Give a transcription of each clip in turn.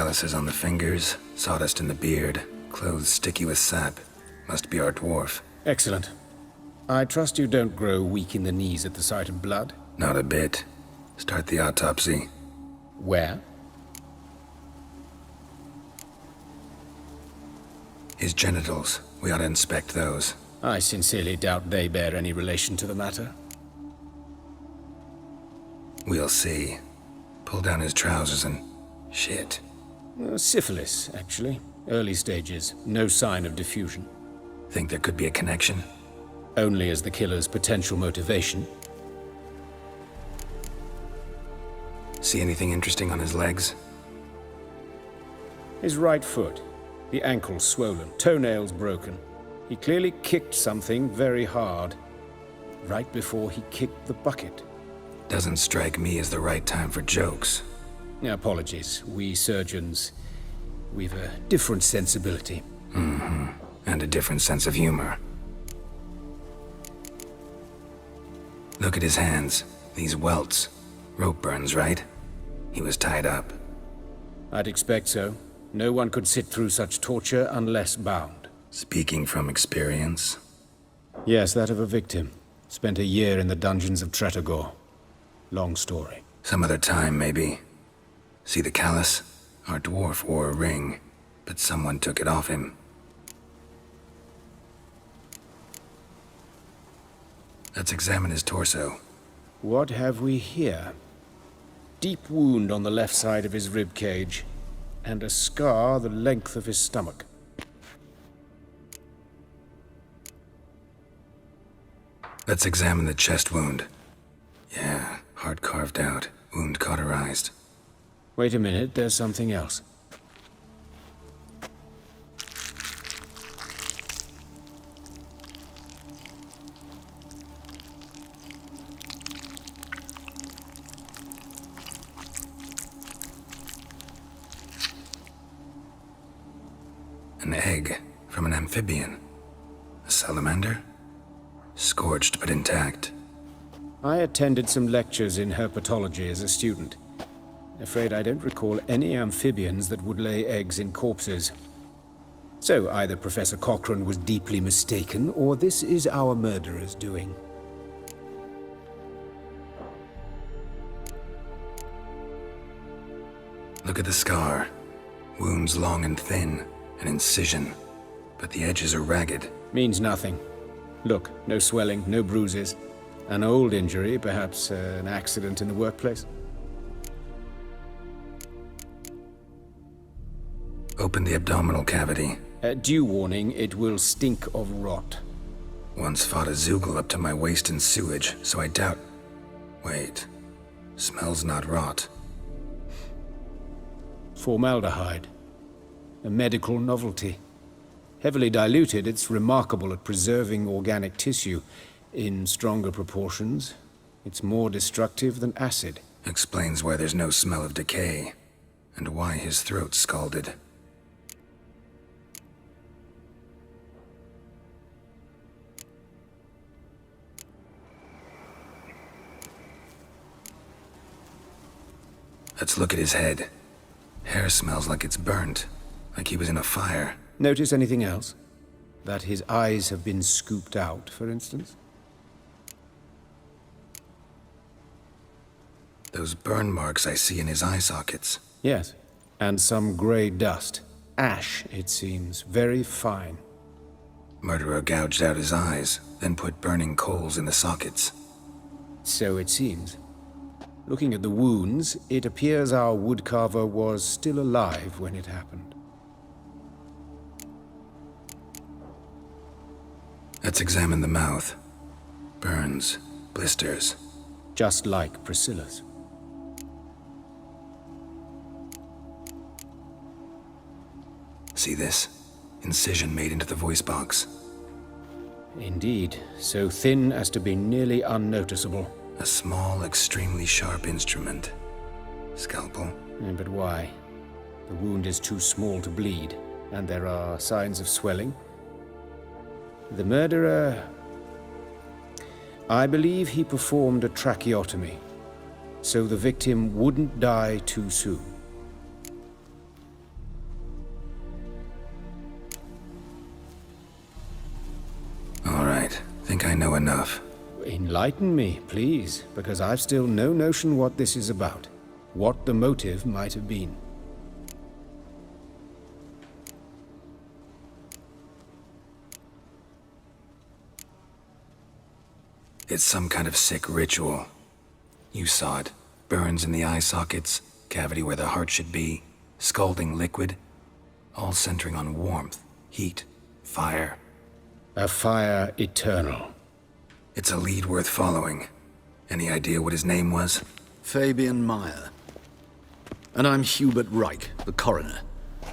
Calluses on the fingers, sawdust in the beard, clothes sticky with sap. Must be our dwarf. Excellent. I trust you don't grow weak in the knees at the sight of blood? Not a bit. Start the autopsy. Where? His genitals. We ought to inspect those. I sincerely doubt they bear any relation to the matter. We'll see. Pull down his trousers and... shit. Syphilis, actually. Early stages. No sign of diffusion. Think there could be a connection? Only as the killer's potential motivation. See anything interesting on his legs? His right foot. The ankle swollen, toenails broken. He clearly kicked something very hard. Right before he kicked the bucket. Doesn't strike me as the right time for jokes. Apologies. We surgeons, we've a different sensibility. Mm-hmm. And a different sense of humor. Look at his hands. These welts. Rope burns, right? He was tied up. I'd expect so. No one could sit through such torture unless bound. Speaking from experience? Yes, that of a victim. Spent a year in the dungeons of Tretogor. Long story. Some other time, maybe. See the callus? Our dwarf wore a ring, but someone took it off him. Let's examine his torso. What have we here? Deep wound on the left side of his rib cage, and a scar the length of his stomach. Let's examine the chest wound. Yeah, heart carved out, wound cauterized. Wait a minute, there's something else. An egg from an amphibian. A salamander? Scorched but intact. I attended some lectures in herpetology as a student. Afraid I don't recall any amphibians that would lay eggs in corpses. So either Professor Cochrane was deeply mistaken, or this is our murderer's doing. Look at the scar. Wounds long and thin. An incision. But the edges are ragged. Means nothing. Look, no swelling, no bruises. An old injury, perhaps an accident in the workplace. Open the abdominal cavity. Due warning, it will stink of rot. Once fought a Zoogle up to my waist in sewage, so I doubt... Wait. Smells not rot. Formaldehyde. A medical novelty. Heavily diluted, it's remarkable at preserving organic tissue. In stronger proportions, it's more destructive than acid. Explains why there's no smell of decay, and why his throat's scalded. Let's look at his head. Hair smells like it's burnt, like he was in a fire. Notice anything else? That his eyes have been scooped out, for instance? Those burn marks I see in his eye sockets. Yes, and some gray dust. Ash, it seems, very fine. Murderer gouged out his eyes, then put burning coals in the sockets. So it seems. Looking at the wounds, it appears our woodcarver was still alive when it happened. Let's examine the mouth. Burns, blisters. Just like Priscilla's. See this? Incision made into the voice box. Indeed, so thin as to be nearly unnoticeable. A small, extremely sharp instrument. Scalpel. But why? The wound is too small to bleed, and there are signs of swelling. The murderer... I believe he performed a tracheotomy, so the victim wouldn't die too soon. know enough. Enlighten me, please, because I've still no notion what this is about. What the motive might have been. It's some kind of sick ritual. You saw it. Burns in the eye sockets, cavity where the heart should be, scalding liquid, all centering on warmth, heat, fire. A fire eternal. It's a lead worth following. Any idea what his name was? Fabian Meyer. And I'm Hubert Reich, the coroner.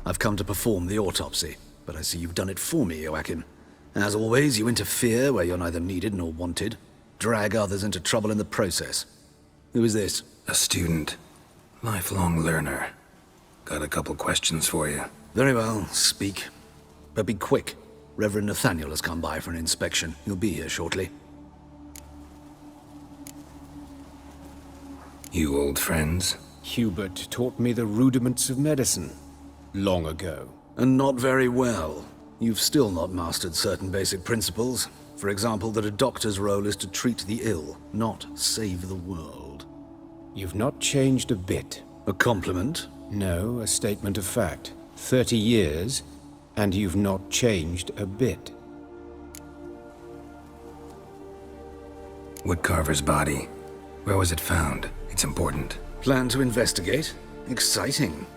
I've come to perform the autopsy, but I see you've done it for me, Joachim. As always, you interfere where you're neither needed nor wanted. Drag others into trouble in the process. Who is this? A student. Lifelong learner. Got a couple questions for you. Very well, speak. But be quick. Reverend Nathaniel has come by for an inspection. He'll be here shortly. You old friends? Hubert taught me the rudiments of medicine. Long ago. And not very well. You've still not mastered certain basic principles. For example, that a doctor's role is to treat the ill, not save the world. You've not changed a bit. A compliment? No, a statement of fact. 30 years, and you've not changed a bit. Woodcarver's body. Where was it found? It's important. Plan to investigate? Exciting.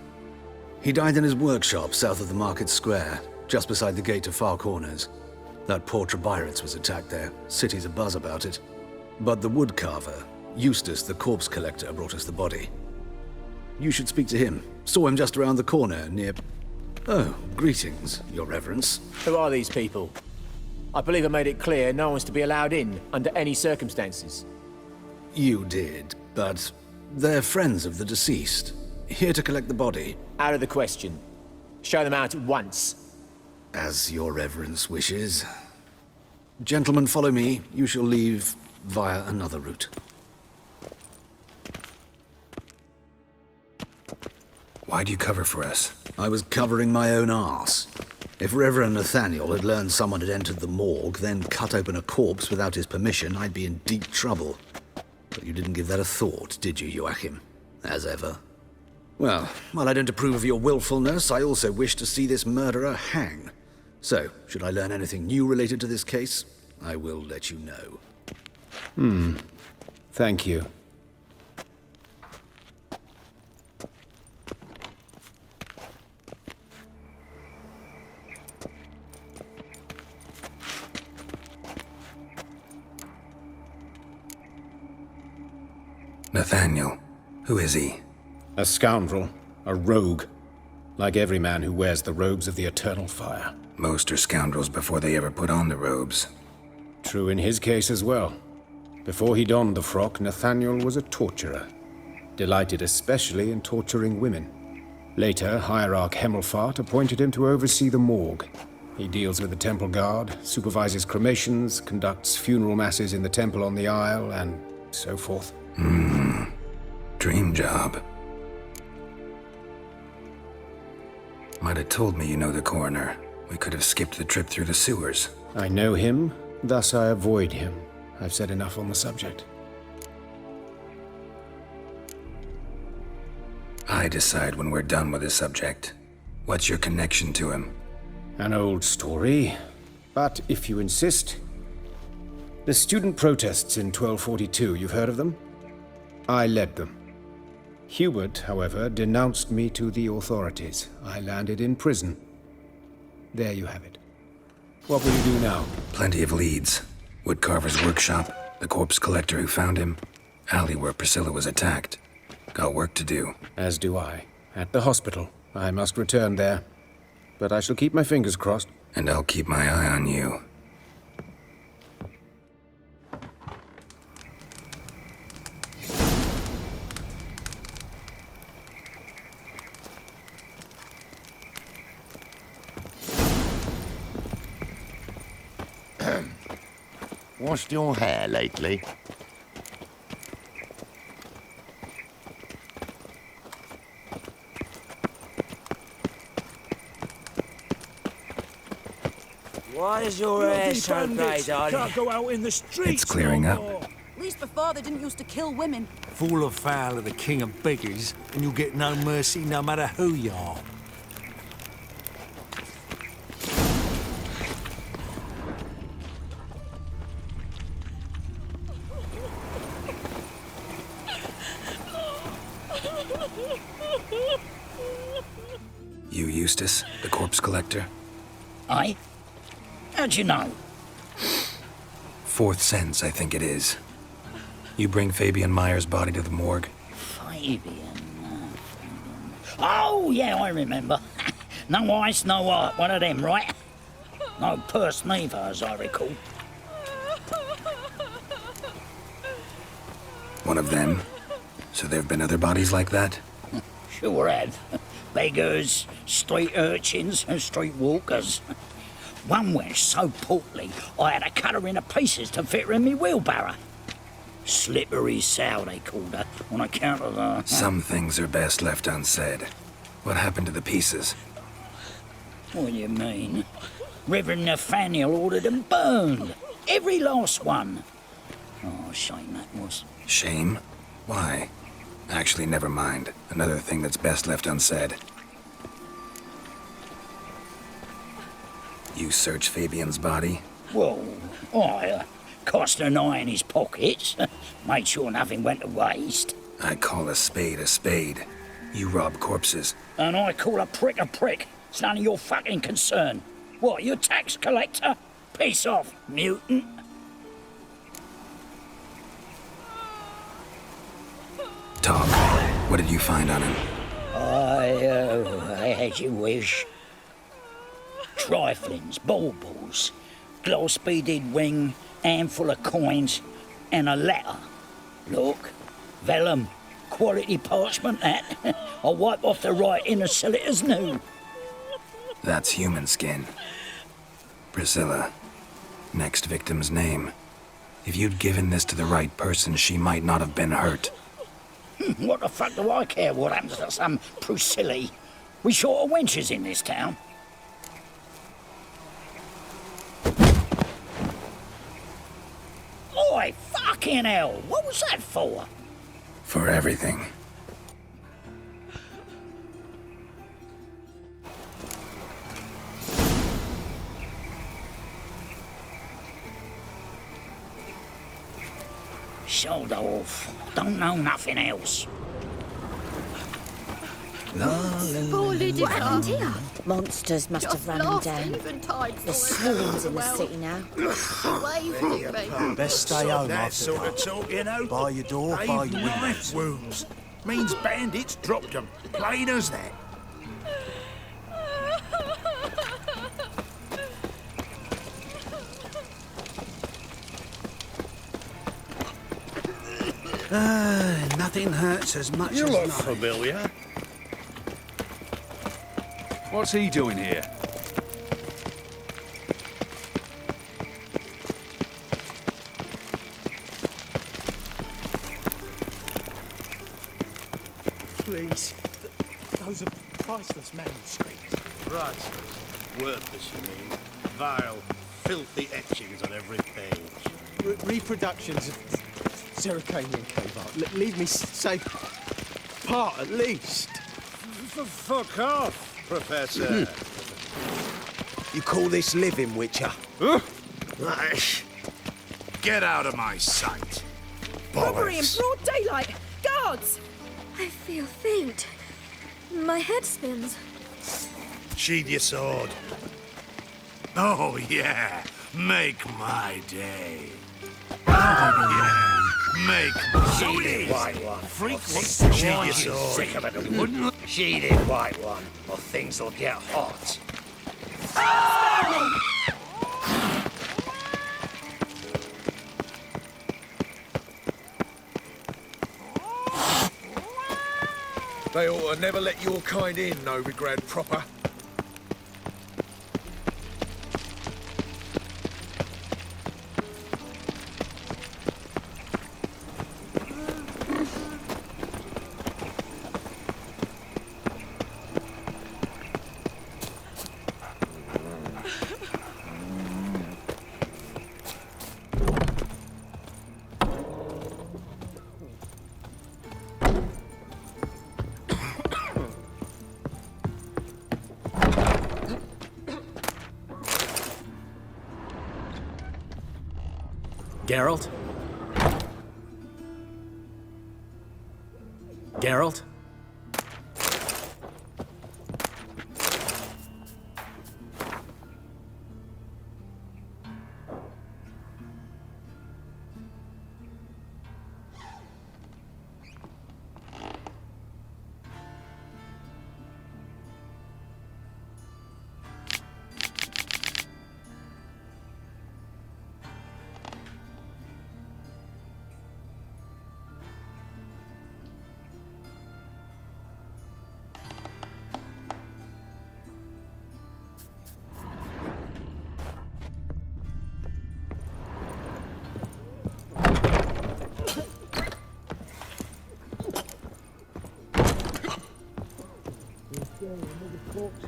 He died in his workshop south of the market square, just beside the gate to Far Corners. That poor Trebyritz was attacked there. City's abuzz about it. But the woodcarver, Eustace the corpse collector, brought us the body. You should speak to him. Saw him just around the corner near... Oh, greetings, your reverence. Who are these people? I believe I made it clear no one's to be allowed in under any circumstances. You did, but they're friends of the deceased. Here to collect the body. Out of the question. Show them out at once. As your reverence wishes. Gentlemen, follow me. You shall leave via another route. Why'd you cover for us? I was covering my own arse. If Reverend Nathaniel had learned someone had entered the morgue, then cut open a corpse without his permission, I'd be in deep trouble. But you didn't give that a thought, did you, Joachim? As ever. Well, while I don't approve of your willfulness, I also wish to see this murderer hang. So, should I learn anything new related to this case, I will let you know. Thank you. Nathaniel. Who is he? A scoundrel. A rogue. Like every man who wears the robes of the Eternal Fire. Most are scoundrels before they ever put on the robes. True in his case as well. Before he donned the frock, Nathaniel was a torturer. Delighted especially in torturing women. Later, Hierarch Hemmelfart appointed him to oversee the morgue. He deals with the temple guard, supervises cremations, conducts funeral masses in the temple on the Isle, and so forth. Dream job. Might have told me you know the coroner. We could have skipped the trip through the sewers. I know him, thus I avoid him. I've said enough on the subject. I decide when we're done with the subject. What's your connection to him? An old story, but if you insist. The student protests in 1242, you've heard of them? I led them. Hubert, however, denounced me to the authorities. I landed in prison. There you have it. What will you do now? Plenty of leads. Woodcarver's workshop, the corpse collector who found him, alley where Priscilla was attacked. Got work to do. As do I. At the hospital. I must return there. But I shall keep my fingers crossed. And I'll keep my eye on you. Washed your hair lately? Why is your hair so grey, darling? Can't go out in the streets. It's clearing no up. more. At least before they didn't used to kill women. Fall afoul of the king of beggars, and you'll get no mercy no matter who you are. You Eustace, the corpse collector? Aye? How'd you know? Fourth sense, I think it is. You bring Fabian Meyer's body to the morgue? Fabian. Oh, yeah, I remember. No ice, no art, one of them, right? No purse neither, as I recall. One of them? So there have been other bodies like that? Sure have. Beggars, street urchins, and street walkers. One wench so portly, I had to cut her into pieces to fit her in me wheelbarrow. Slippery sow, they called her, on account of the... Some things are best left unsaid. What happened to the pieces? What do you mean? Reverend Nathaniel ordered them burned. Every last one. Oh, shame that was. Shame? Why? Actually, never mind. Another thing that's best left unsaid. You search Fabian's body? Well, I cast an eye in his pockets. Made sure nothing went to waste. I call a spade a spade. You rob corpses. And I call a prick a prick. It's none of your fucking concern. What, you tax collector? Piss off, mutant. Talk. What did you find on him? I had you wish. Triflings, baubles, gloss-beaded ring, handful of coins, and a letter. Look, vellum, quality parchment, that. I'll wipe off the writing and sell it as new. That's human skin. Priscilla. Next victim's name. If you'd given this to the right person, she might not have been hurt. What the fuck do I care what happens to some Priscilla? We short of wenches in this town. Oi, fucking hell! What was that for? For everything. Shoulder off. Don't know nothing else. Poor Lydia. What happened here? Monsters must have run him down. There's swarms in the city now. Best stay home after that. talk, you know. By your door, by your Knife windows. wounds. Means bandits dropped them. Plain as that. Nothing hurts as much You as look knife. familiar. What's he doing here? Please. Those are priceless manuscripts. Priceless. Worthless, you mean. Vile, filthy etchings on every page. Reproductions of Zerrikanian cave art. Leave me safe. Part, at least. Fuck off, Professor. You call this living, Witcher? Get out of my sight. Robbery in Bollocks. broad daylight. Guards! I feel faint. My head spins. Sheathe your sword. Oh, yeah. Make my day. Oh, yeah. Make my day. White one. Freak, Sheathe sheathe your you sword. sick of it. Wouldn't sheathe it, white one, or things will get hot. They ought to never let your kind in, Novigrad proper. Geralt? Geralt?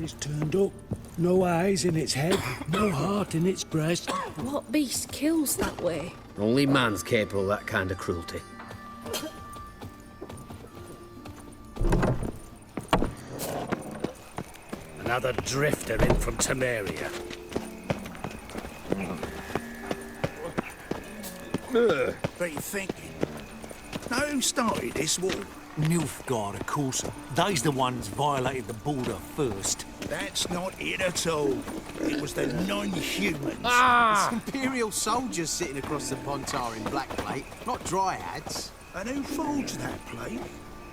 It's turned up. No eyes in its head, no heart in its breast. What beast kills that way? Only man's capable of that kind of cruelty. Another drifter in from Temeria. What are you thinking? Now, who started this war? Nilfgaard, of course. They's the ones violated the border first. That's not it at all. It was the non-humans. It's Imperial soldiers sitting across the Pontar in black plate, not dryads. And who forged that plate?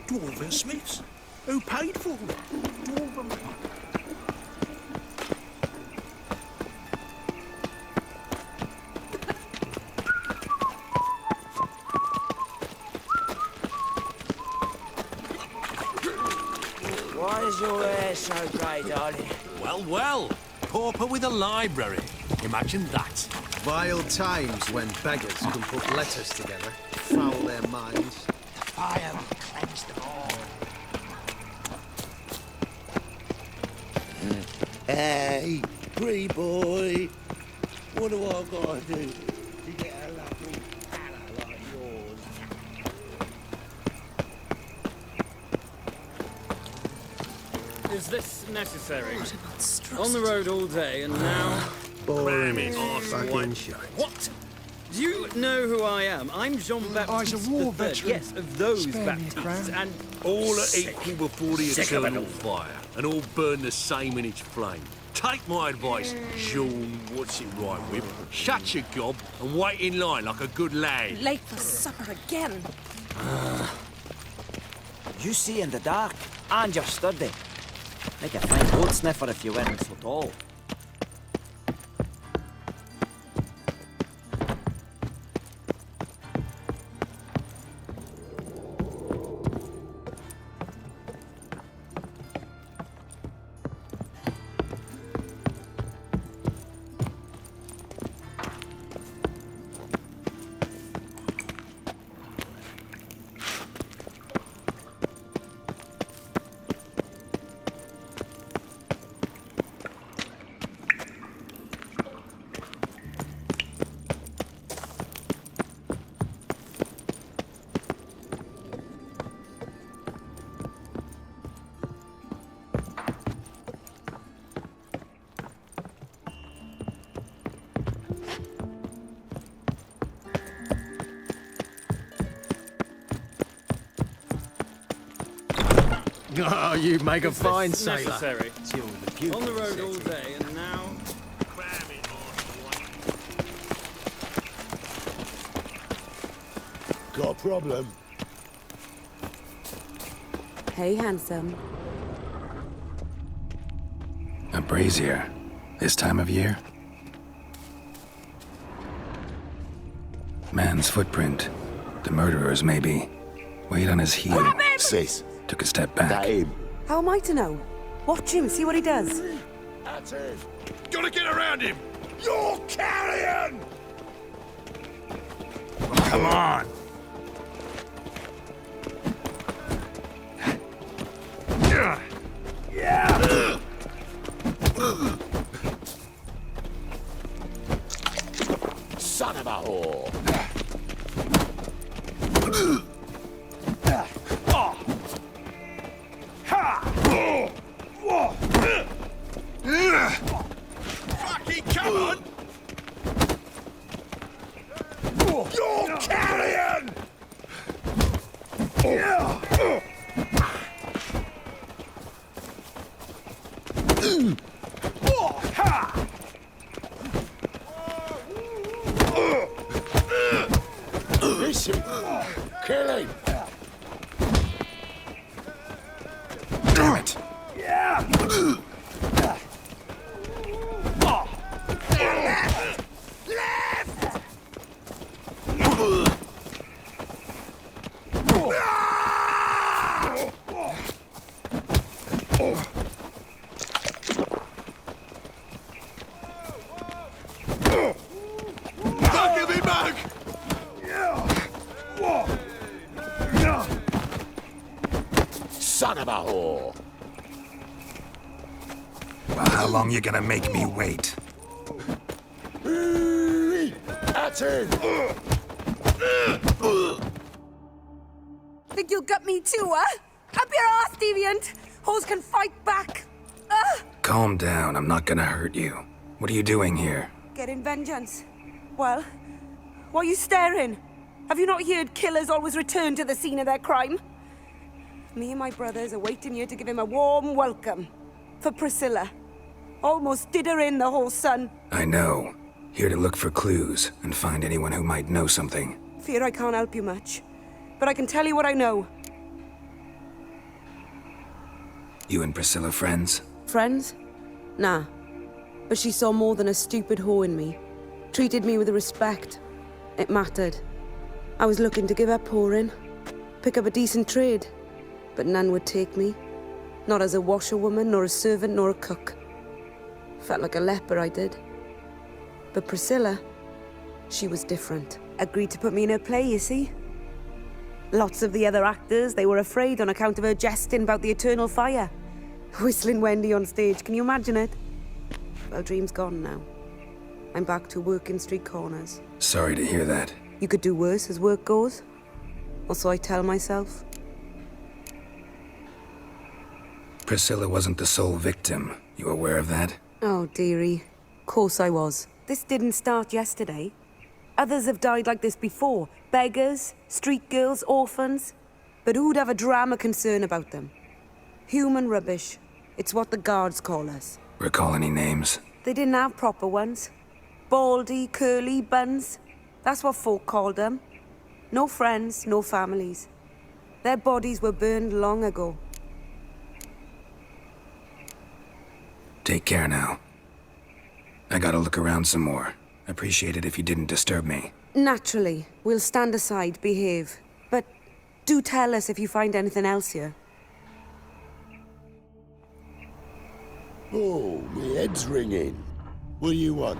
Dwarven smiths. Who paid for it? Dwarven. Why is your hair so grey, darling? Well, well. Pauper with a library. Imagine that. Vile times when beggars can put letters together, foul their minds. The fire will cleanse them all. Hey, pretty boy. What do I gotta do to get a lovely fella like yours? Is this necessary? On the road all day and now... Boring fucking shite. What? Do you know who I am? I'm Jean-Baptiste III. Yes, of those Baptistes, and... All are equal before the eternal fire, and all burn the same in its flame. Take my advice, Jean, what's it right with? Shut your gob and wait in line like a good lad. Late for supper again. You see in the dark, and you're sturdy. Make a fine goat sniffer if you weren't so tall. Oh, you make a fine sailor. Necessary. On the road all day and now... Got a problem? Hey, handsome. A brazier. This time of year? Man's footprint. The murderer's, maybe. Weight on his heel. Sis. Took a step back. That him? How am I to know? Watch him, see what he does. That's him. Gotta get around him. You're carrion! Come on. Son of a whore. Fucking come on! You're carrion! Listen, kill him. Damn it. Give me back! Son of a whore! Well, how long you gonna make me wait? That's it! Think you'll gut me too, huh? Up your ass, deviant! Hoes can fight back! Calm down, I'm not gonna hurt you. What are you doing here? Getting vengeance. Well, why are you staring? Have you not heard killers always return to the scene of their crime? Me and my brothers are waiting here to give him a warm welcome. For Priscilla. Almost did her in, the whole son. I know. Here to look for clues and find anyone who might know something. Fear I can't help you much. But I can tell you what I know. You and Priscilla friends? Friends? Nah. But she saw more than a stupid whore in me. Treated me with respect. It mattered. I was looking to give up whoring. Pick up a decent trade. But none would take me. Not as a washerwoman, nor a servant, nor a cook. Felt like a leper, I did. But Priscilla, she was different. Agreed to put me in her play, you see? Lots of the other actors, they were afraid on account of her jesting about the eternal fire. Whistling Wendy on stage, can you imagine it? Well, dream's gone now. I'm back to working street corners. Sorry to hear that. You could do worse as work goes. Or so I tell myself. Priscilla wasn't the sole victim. You aware of that? Oh, dearie. Course I was. This didn't start yesterday. Others have died like this before. Beggars, street girls, orphans. But who'd have a drama concern about them? Human rubbish. It's what the guards call us. Recall any names? They didn't have proper ones. Baldy, curly, buns. That's what folk called them. No friends, no families. Their bodies were burned long ago. Take care now. I gotta look around some more. Appreciate it if you didn't disturb me. Naturally. We'll stand aside, behave. But do tell us if you find anything else here. Oh, my head's ringing. What do you want?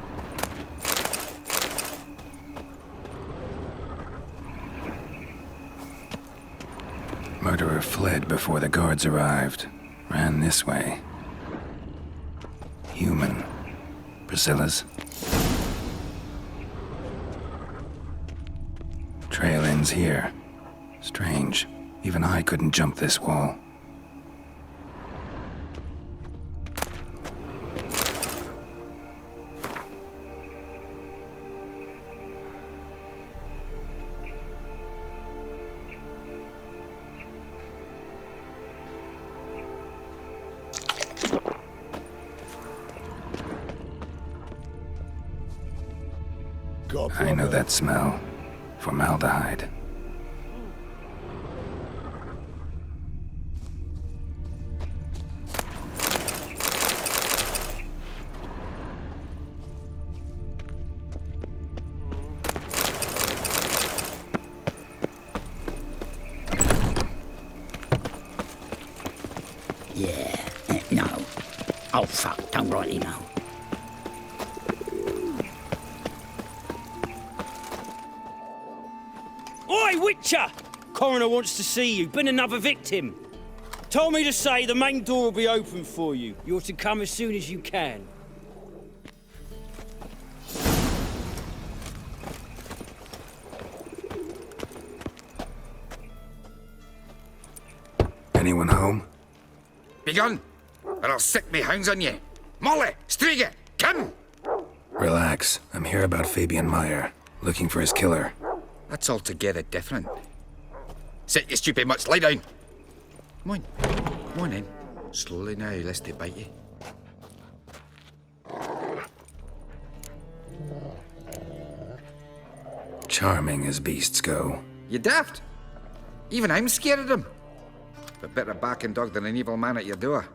Murderer fled before the guards arrived. Ran this way. Human. Priscilla's. Trail ends here. Strange. Even I couldn't jump this wall. I know that smell. Formaldehyde. Yeah, no. Oh, fuck, don't rightly know. Oi, Witcher! Coroner wants to see you. Been another victim. Told me to say the main door will be open for you. You're to come as soon as you can. Anyone home? Begone, or I'll set me hounds on you. Molly, Striga, come! Relax. I'm here about Fabian Meyer. looking for his killer. That's altogether different. Sit, you stupid mutts, lie down. Come on. Come on in. Slowly now, lest they bite you. Charming as beasts go. You daft. Even I'm scared of them. But better barking dog than an evil man at your door.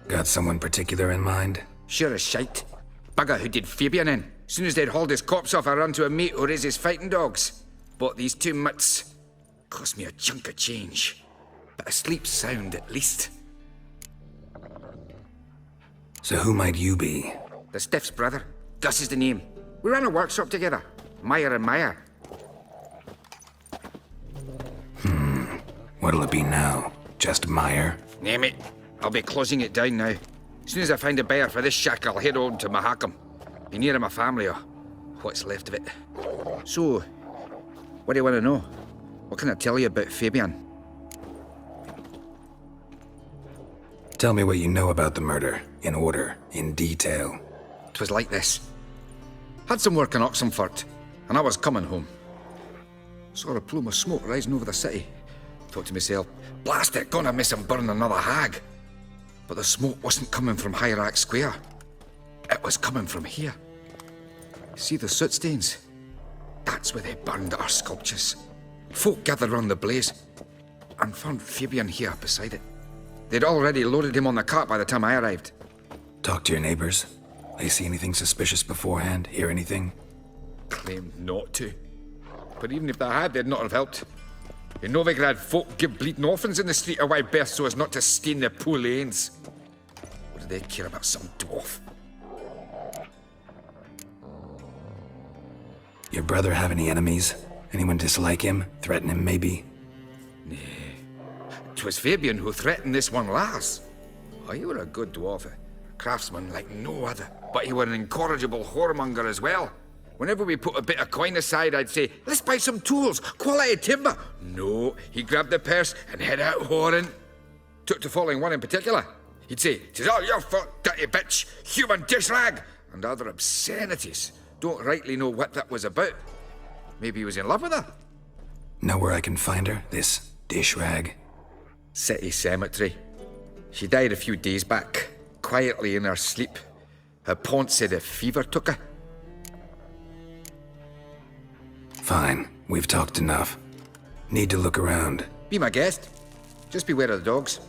Got someone particular in mind? Sure as shite. Bugger who did Fabian in. Soon as they'd hauled his corpse off, I run to a mate who raises fighting dogs. Bought these 2 mutts. Cost me a chunk of change. But asleep sound at least. So who might you be? The Stiff's brother. Gus is the name. We ran a workshop together. Meyer and Meyer. What'll it be now? Just Meyer? Name it. I'll be closing it down now. As soon as I find a buyer for this shack, I'll head on to Mahakam. Be near my family, or what's left of it. So, what do you want to know? What can I tell you about Fabian? Tell me what you know about the murder, in order, in detail. 'Twas like this. Had some work in Oxenfurt, and I was coming home. Saw a plume of smoke rising over the city. Thought to myself, blast it, gonna miss him burn another hag. But the smoke wasn't coming from Hierarch Square. It was coming from here. See the soot stains? That's where they burned our sculptures. Folk gathered round the blaze, and found Fabian here beside it. They'd already loaded him on the cart by the time I arrived. Talk to your neighbors. They see anything suspicious beforehand? Hear anything? Claimed not to. But even if they had, they'd not have helped. In Novigrad, folk give bleeding orphans in the street a wide berth so as not to stain their poor lanes. What do they care about some dwarf? Your brother have any enemies? Anyone dislike him? Threaten him, maybe? Nay. 'Twas Fabian who threatened this one last. Oh, you were a good dwarf, a craftsman like no other. But you were an incorrigible whoremonger as well. Whenever we put a bit of coin aside, I'd say, let's buy some tools, quality timber. No, he grabbed the purse and head out whoring. Took to following one in particular. He'd say, 'tis all your fault, dirty bitch, human dish rag, and other obscenities. Don't rightly know what that was about. Maybe he was in love with her. Know where I can find her, this dish rag? City cemetery. She died a few days back, quietly in her sleep. Her pont said a fever took her. Fine, we've talked enough. Need to look around. Be my guest. Just beware of the dogs.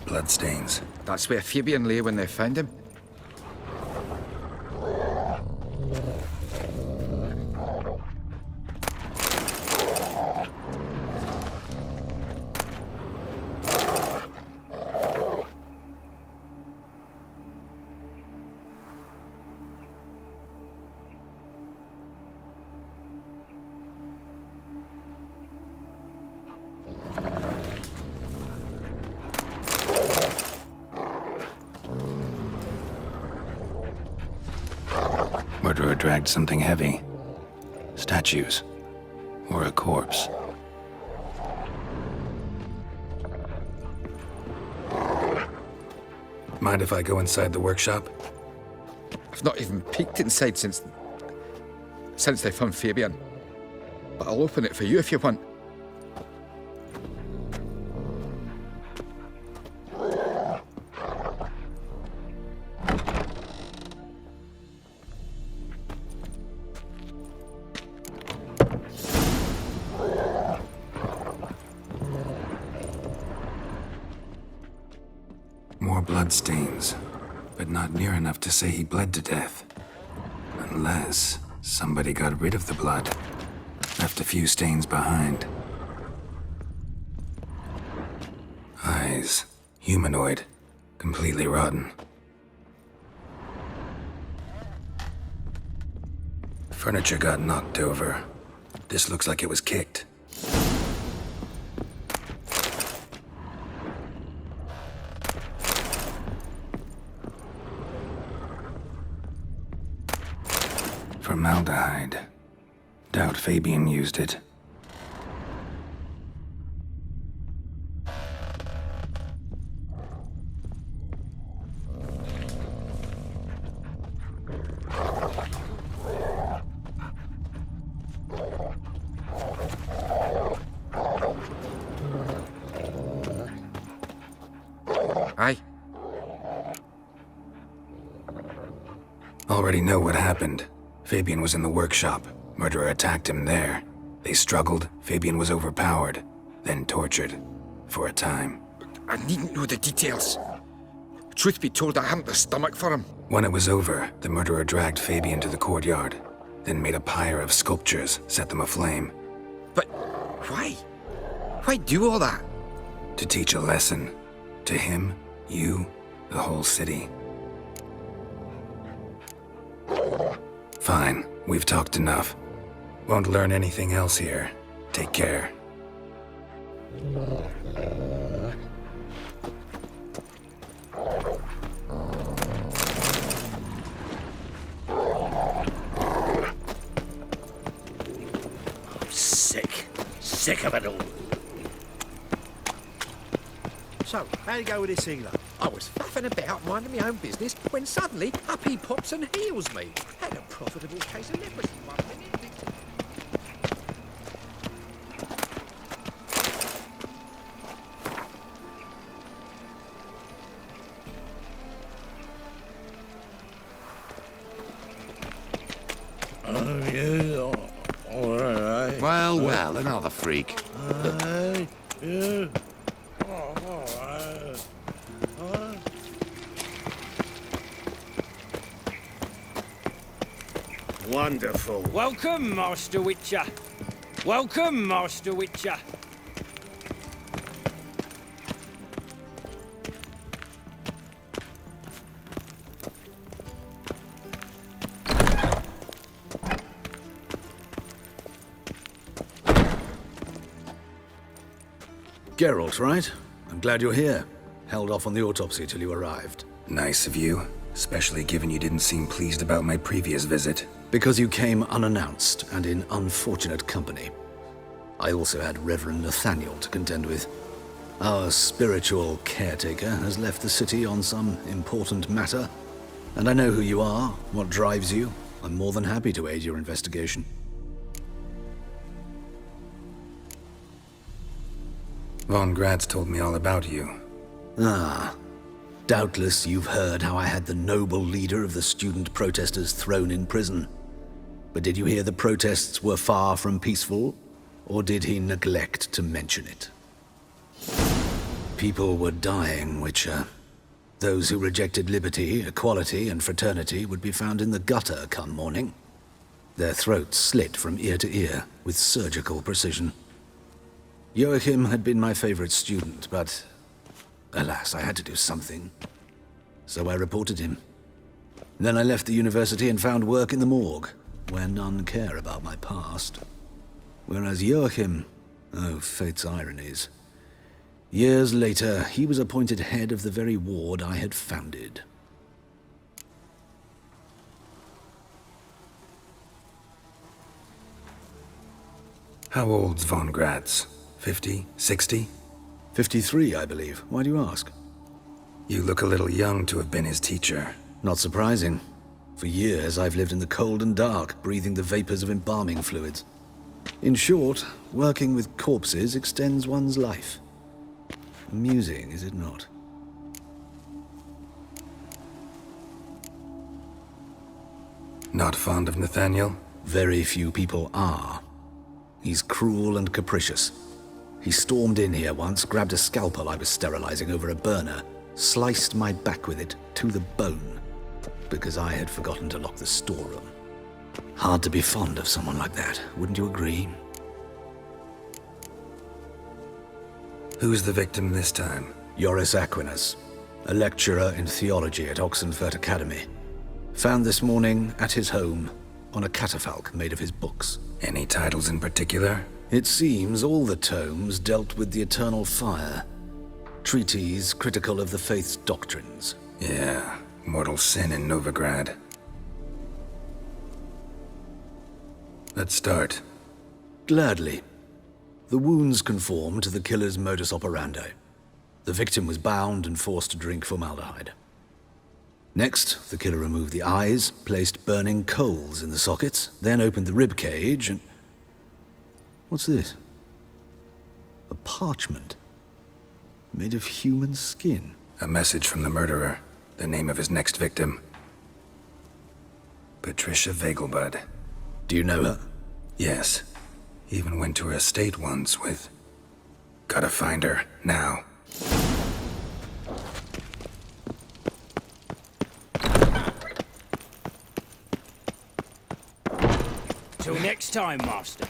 Bloodstains. That's where Fabian lay when they found him. Murderer dragged something heavy. Statues. Or a corpse. Mind if I go inside the workshop? I've not even peeked inside since they found Fabian. But I'll open it for you if you want. More bloodstains, but not near enough to say he bled to death. Unless somebody got rid of the blood, left a few stains behind. Eyes, humanoid, completely rotten. Furniture got knocked over. This looks like it was kicked. Formaldehyde. Doubt Fabian used it. Already know what happened. Fabian was in the workshop. Murderer attacked him there. They struggled. Fabian was overpowered, then tortured. For a time. I needn't know the details. Truth be told, I haven't the stomach for him. When it was over, the murderer dragged Fabian to the courtyard, then made a pyre of sculptures, set them aflame. But why? Why do all that? To teach a lesson. To him, you, the whole city. Fine, we've talked enough. Won't learn anything else here. Take care. Sick of it all. So, how'd it go with this healer? I was faffing about, minding my own business, when suddenly up he pops and heals me. Had a profitable case of leprosy one minute. Oh, yeah. All right. Well, another freak. Yeah. Wonderful. Welcome, Master Witcher. Welcome, Master Witcher. Geralt, right? I'm glad you're here. Held off on the autopsy till you arrived. Nice of you, especially given you didn't seem pleased about my previous visit. Because you came unannounced and in unfortunate company. I also had Reverend Nathaniel to contend with. Our spiritual caretaker has left the city on some important matter, and I know who you are, what drives you. I'm more than happy to aid your investigation. Von Gratz told me all about you. Ah. Doubtless you've heard how I had the noble leader of the student protesters thrown in prison. But did you hear the protests were far from peaceful? Or did he neglect to mention it? People were dying, Witcher. Those who rejected liberty, equality, and fraternity would be found in the gutter come morning. Their throats slit from ear to ear with surgical precision. Joachim had been my favorite student, but alas, I had to do something. So I reported him. Then I left the university and found work in the morgue, where none care about my past. Whereas Joachim, oh, fate's ironies. Years later, he was appointed head of the very ward I had founded. How old's Von Gratz? 50? 60? 53, I believe. Why do you ask? You look a little young to have been his teacher. Not surprising. For years, I've lived in the cold and dark, breathing the vapors of embalming fluids. In short, working with corpses extends one's life. Amusing, is it not? Not fond of Nathaniel? Very few people are. He's cruel and capricious. He stormed in here once, grabbed a scalpel I was sterilizing over a burner, sliced my back with it to the bone, because I had forgotten to lock the storeroom. Hard to be fond of someone like that, wouldn't you agree? Who's the victim this time? Joris Aquinas, a lecturer in theology at Oxenfurt Academy. Found this morning at his home on a catafalque made of his books. Any titles in particular? It seems all the tomes dealt with the eternal fire. Treatises critical of the faith's doctrines. Yeah, mortal sin in Novigrad. Let's start. Gladly. The wounds conform to the killer's modus operandi. The victim was bound and forced to drink formaldehyde. Next, the killer removed the eyes, placed burning coals in the sockets, then opened the rib cage and... What's this? A parchment. Made of human skin. A message from the murderer. The name of his next victim. Patricia Vegelbud. Do you know her? Yes. Even went to her estate once with... Gotta find her, now. Till next time, Master.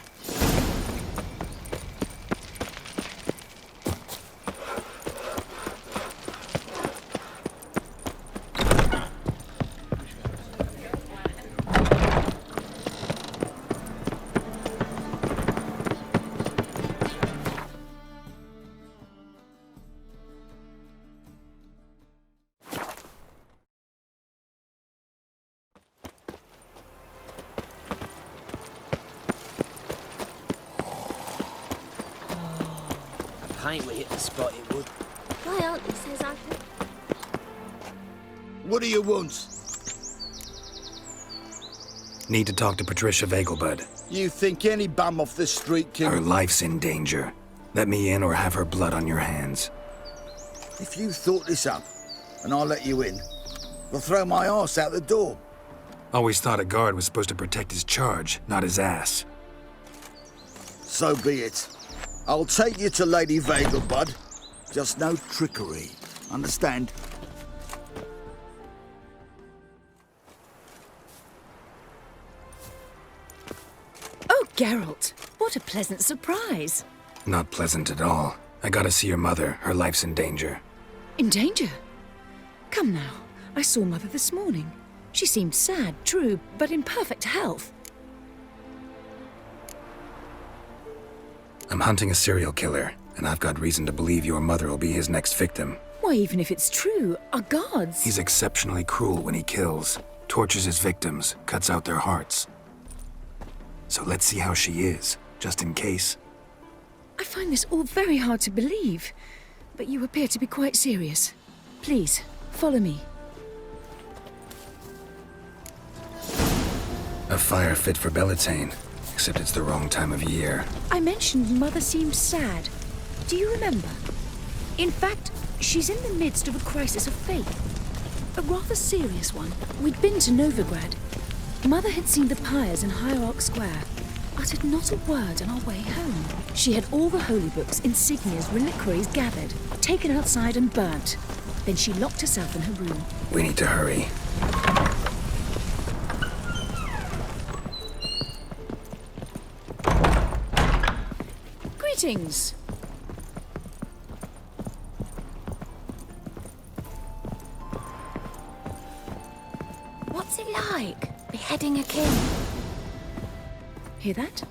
Pint we hit the spot it would. My auntie says I can... What do you want? Need to talk to Patricia Vegelbud. You think any bum off the street can... Her life's in danger. Let me in or have her blood on your hands. If you thought this up, and I'll let you in, I'll throw my arse out the door. Always thought a guard was supposed to protect his charge, not his ass. So be it. I'll take you to Lady Vegelbud. Just no trickery. Understand? Oh, Geralt, what a pleasant surprise. Not pleasant at all. I gotta see your mother. Her life's in danger. In danger? Come now, I saw Mother this morning. She seemed sad, true, but in perfect health. I'm hunting a serial killer, and I've got reason to believe your mother will be his next victim. Why, even if it's true, our guards... He's exceptionally cruel when he kills, tortures his victims, cuts out their hearts. So let's see how she is, just in case. I find this all very hard to believe, but you appear to be quite serious. Please, follow me. A fire fit for Bellatane, except it's the wrong time of year. I mentioned Mother seemed sad. Do you remember? In fact, she's in the midst of a crisis of faith. A rather serious one. We'd been to Novigrad. Mother had seen the pyres in Hierarch Square, uttered not a word on our way home. She had all the holy books, insignias, reliquaries gathered, taken outside and burnt. Then she locked herself in her room. We need to hurry. Greetings. What's it like, beheading a king? Hear that?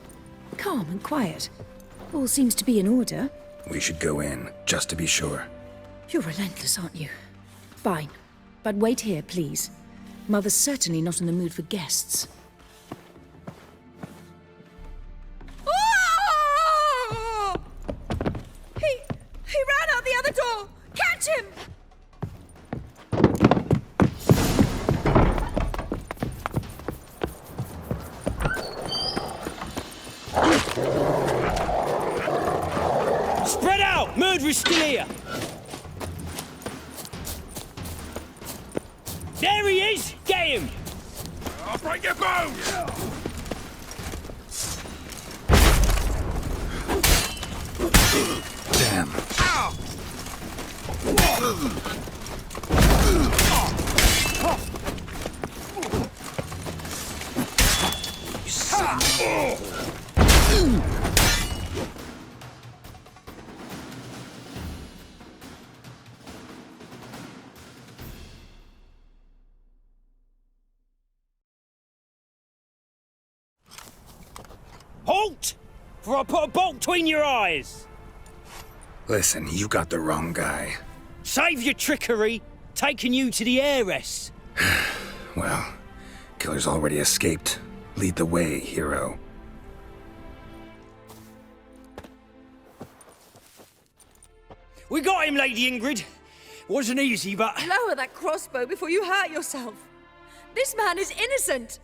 Calm and quiet. All seems to be in order. We should go in, just to be sure. You're relentless, aren't you? Fine. But wait here, please. Mother's certainly not in the mood for guests. He ran out the other door! Catch him! Spread out! Murderer's still here! There he is! Get him! I'll break your bones! Damn. Ow! Halt! For I put a bolt between your eyes! Listen, you got the wrong guy. Save your trickery! Taking you to the heiress! Well, killer's already escaped. Lead the way, hero. We got him, Lady Ingrid. Wasn't easy, but... Lower that crossbow before you hurt yourself. This man is innocent.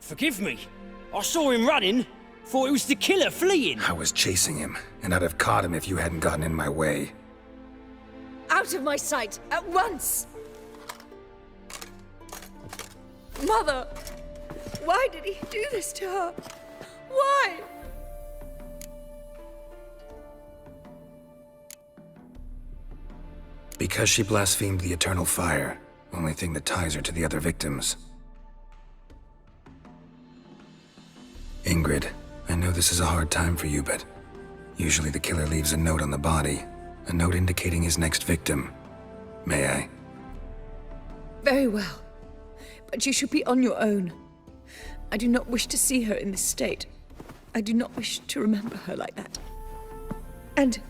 Forgive me. I saw him running. Thought it was the killer fleeing. I was chasing him, and I'd have caught him if you hadn't gotten in my way. Out of my sight, at once! Mother! Why did he do this to her? Why? Because she blasphemed the eternal fire, only thing that ties her to the other victims. Ingrid, I know this is a hard time for you, but usually the killer leaves a note on the body, a note indicating his next victim. May I? Very well. But you should be on your own. I do not wish to see her in this state. I do not wish to remember her like that. And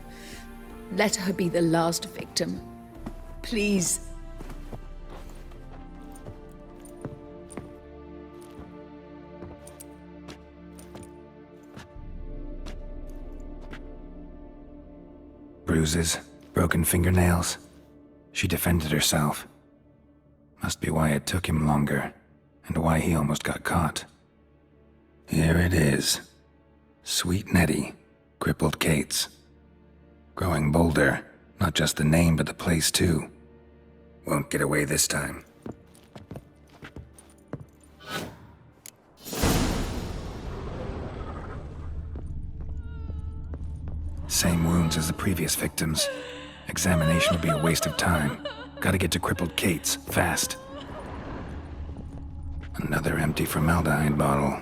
let her be the last victim. Please. Bruises, broken fingernails. She defended herself. Must be why it took him longer, and why he almost got caught. Here it is. Sweet Nettie, crippled Kate's. Growing bolder, not just the name but the place too. Won't get away this time. Same wounds as the previous victims. Examination will be a waste of time. Gotta get to crippled Kate's, fast. Another empty formaldehyde bottle.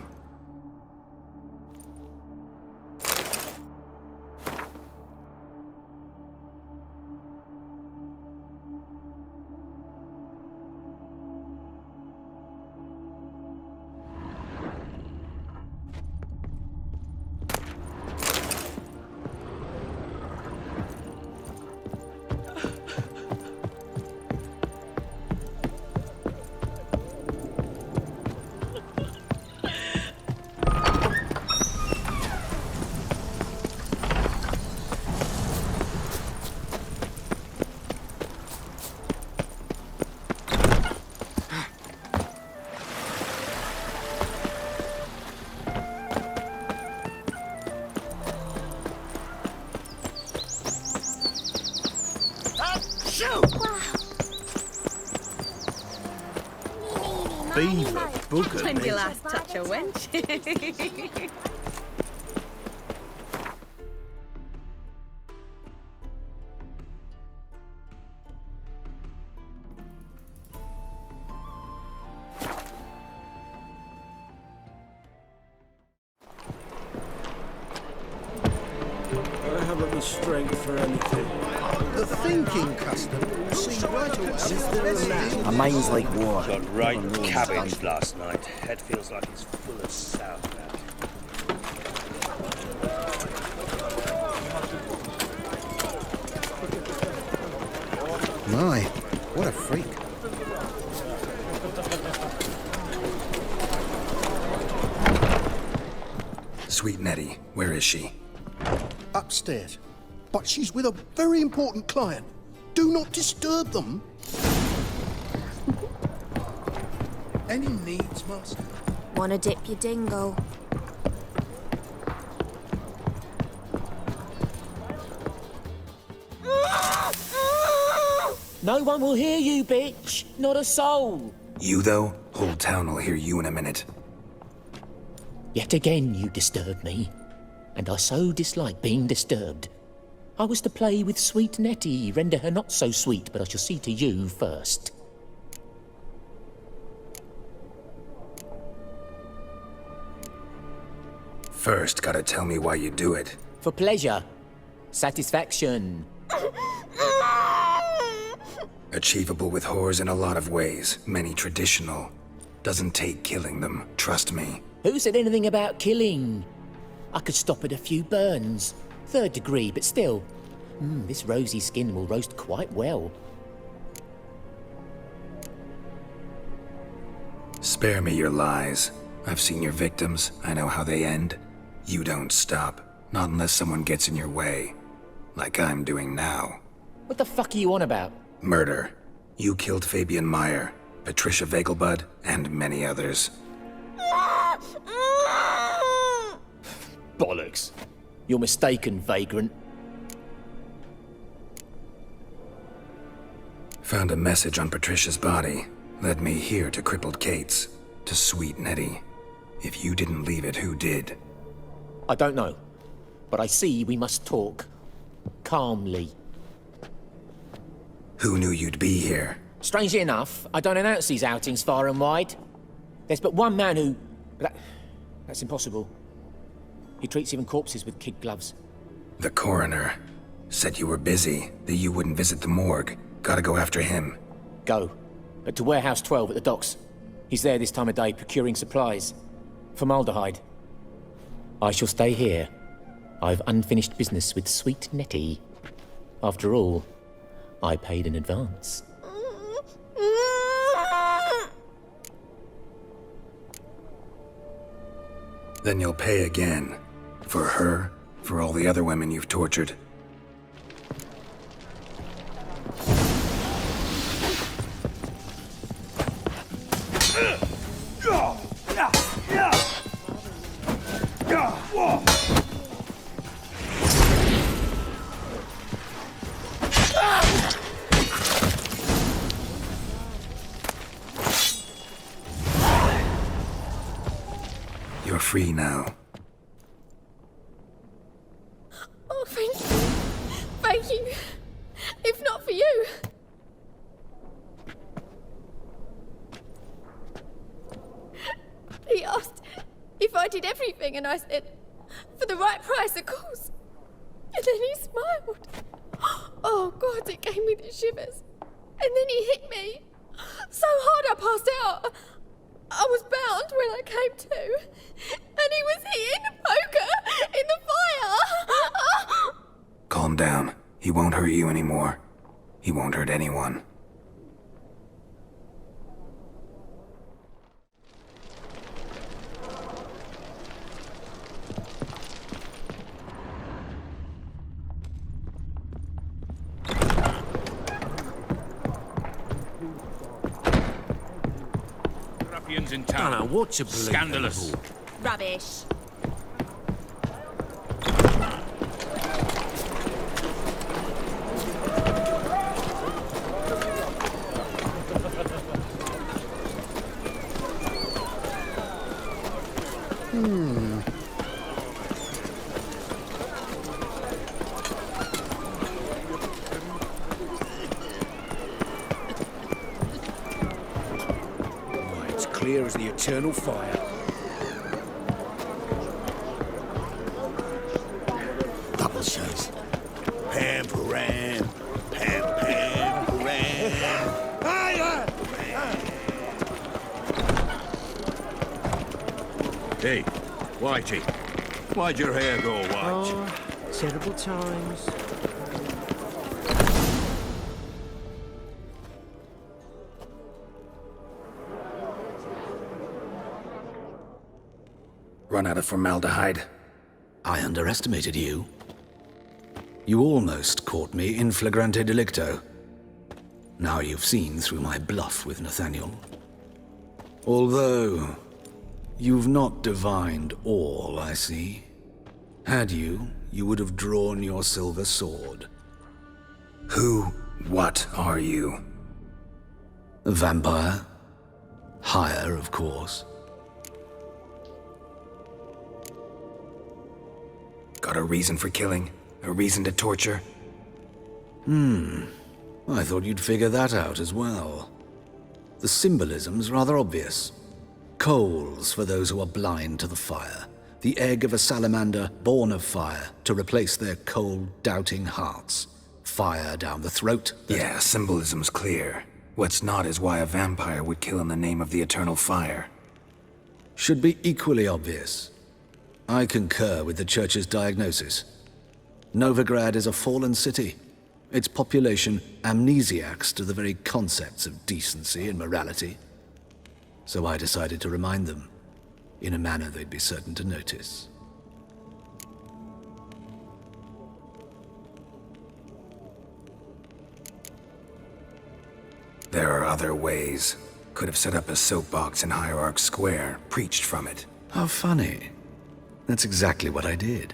Beaver booger. When you last touch a wench. I haven't the strength for anything. The thinking custom. See right away. Is there a man? My mind's like water. Got right cabbage last night. Head feels like it's full of sauerkraut. My, what a freak. Sweet Nettie, where is she? Upstairs. But she's with a very important client. Do not disturb them. Any needs, master? Wanna dip your dingo? No one will hear you, bitch. Not a soul. You, though? Whole town will hear you in a minute. Yet again you disturb me. And I so dislike being disturbed. I was to play with sweet Nettie, render her not so sweet, but I shall see to you first. First, gotta tell me why you do it. For pleasure. Satisfaction. Achievable with whores in a lot of ways, many traditional. Doesn't take killing them, trust me. Who said anything about killing? I could stop at a few burns. 3rd degree, but still. This rosy skin will roast quite well. Spare me your lies. I've seen your victims, I know how they end. You don't stop, not unless someone gets in your way. Like I'm doing now. What the fuck are you on about? Murder. You killed Fabian Meyer, Patricia Vegelbud, and many others. Bollocks. You're mistaken, vagrant. Found a message on Patricia's body. Led me here to crippled Kate's. To Sweet Nettie. If you didn't leave it, who did? I don't know. But I see we must talk. Calmly. Who knew you'd be here? Strangely enough, I don't announce these outings far and wide. There's but one man who... That's impossible. He treats even corpses with kid gloves. The coroner. Said you were busy, that you wouldn't visit the morgue. Gotta go after him. Go. But to Warehouse 12 at the docks. He's there this time of day procuring supplies. Formaldehyde. I shall stay here. I've unfinished business with Sweet Nettie. After all, I paid in advance. Then you'll pay again. For her, for all the other women you've tortured. You're free now. Oh, thank you. Thank you. If not for you. He asked if I did everything, and I said, for the right price, of course. And then he smiled. Oh, God, it gave me the shivers. And then he hit me. So hard I passed out. I was bound when I came to. And he was hitting the poker in the fire. Calm down. He won't hurt you anymore. He won't hurt anyone. Ruffians in town. I don't know what to believe. Scandalous. Rubbish. It's clear as the eternal fire. Double shows. Pam, param. Pam, pam, param. Hey, Whitey. Why'd your hair go white? Oh, terrible times. Run out of formaldehyde. I underestimated you. You almost caught me in flagrante delicto. Now you've seen through my bluff with Nathaniel. Although, you've not divined all, I see. Had you, you would have drawn your silver sword. What are you? A vampire. Higher, of course. Got a reason for killing? A reason to torture? I thought you'd figure that out as well. The symbolism's rather obvious. Coals for those who are blind to the fire. The egg of a salamander born of fire to replace their cold, doubting hearts. Fire down the throat. Yeah, symbolism's clear. What's not is why a vampire would kill in the name of the eternal fire. Should be equally obvious. I concur with the Church's diagnosis. Novigrad is a fallen city. Its population amnesiacs to the very concepts of decency and morality. So I decided to remind them, in a manner they'd be certain to notice. There are other ways. Could have set up a soapbox in Hierarch Square, preached from it. How funny. That's exactly what I did.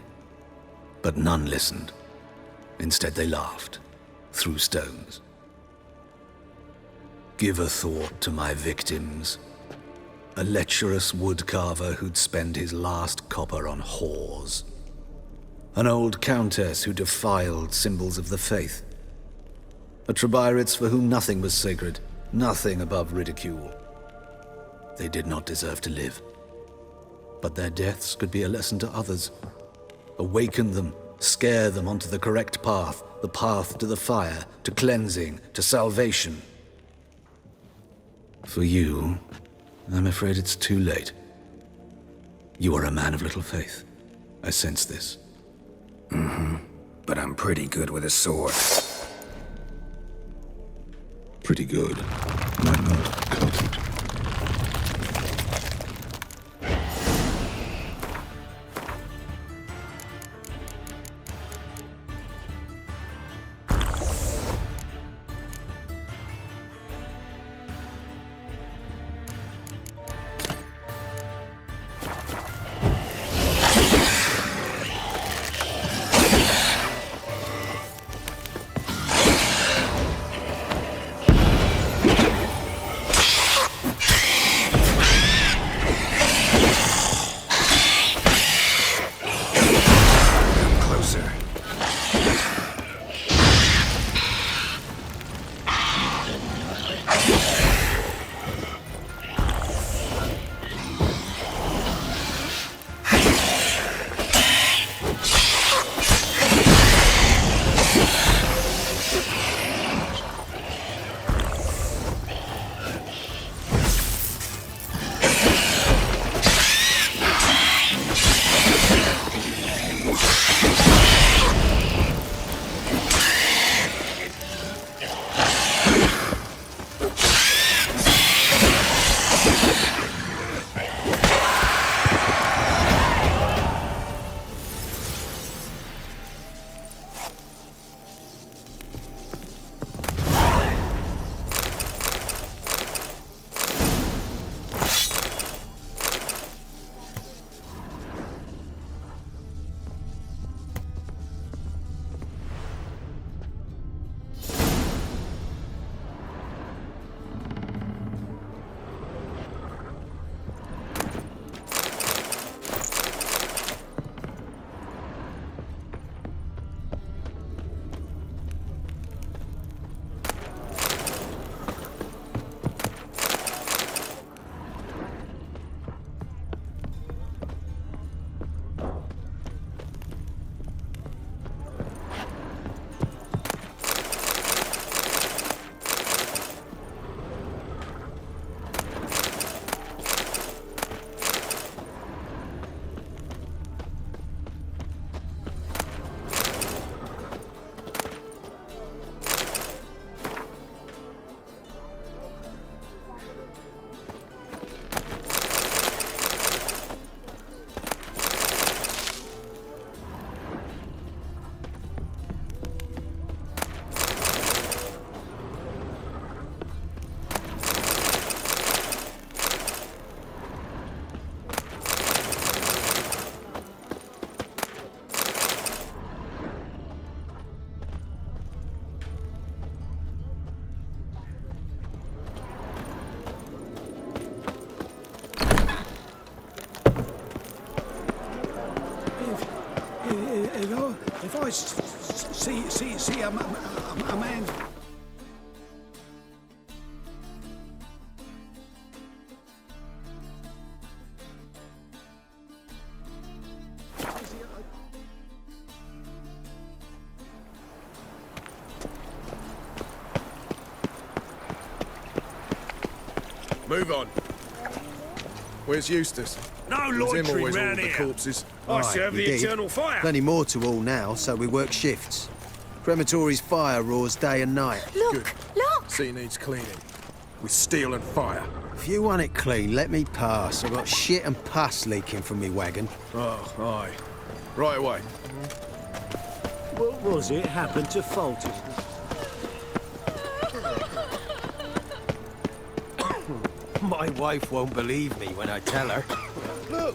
But none listened. Instead, they laughed, threw stones. Give a thought to my victims. A lecherous woodcarver who'd spend his last copper on whores. An old countess who defiled symbols of the faith. A Trebirates for whom nothing was sacred, nothing above ridicule. They did not deserve to live. But their deaths could be a lesson to others. Awaken them, scare them onto the correct path, the path to the fire, to cleansing, to salvation. For you, I'm afraid it's too late. You are a man of little faith. I sense this. Mm-hmm. But I'm pretty good with a sword. Pretty good. Might not cut it. If I see a man... Move on. Where's Eustace? No It was him loitering always all round the here. corpses. I serve the eternal fire. Plenty more to all now, so we work shifts. Crematory's fire roars day and night. Look, look! Sea needs cleaning. With steel and fire. If you want it clean, let me pass. I've got shit and pus leaking from me wagon. Oh, aye. Right away. What was it happened to Folters? My wife won't believe me when I tell her. Look!